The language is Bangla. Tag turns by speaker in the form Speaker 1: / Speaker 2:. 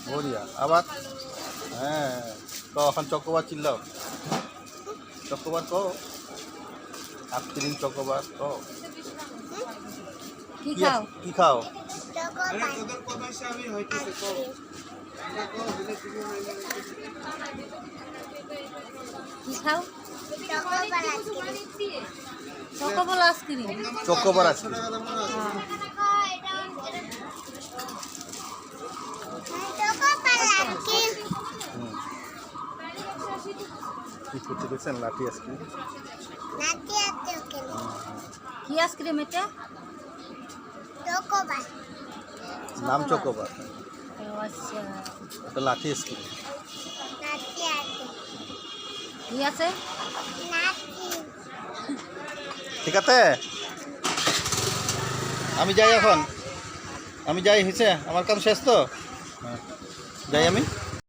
Speaker 1: ভরিয়া আবার হ্যাঁ তো এখন চকোবার চিল্লাও চকোবার কো আইসক্রিম চকোবার কো
Speaker 2: কি খাও
Speaker 1: কি খাও
Speaker 2: কি খাও চকোবল আইসক্রিম
Speaker 1: চকোবার আইসক্রিম কি করতে দেখছেন লাঠি আইসক্রিম
Speaker 2: কি আইসক্রিম এটা
Speaker 1: নাম চকোবার
Speaker 2: ও আচ্ছা
Speaker 1: এটা লাঠি আইসক্রিম
Speaker 2: কি আছে
Speaker 1: ঠিক আছে আমি যাই এখন আমি যাই হয়েছে আমার কাম শেষ তো হ্যাঁ যাই আমি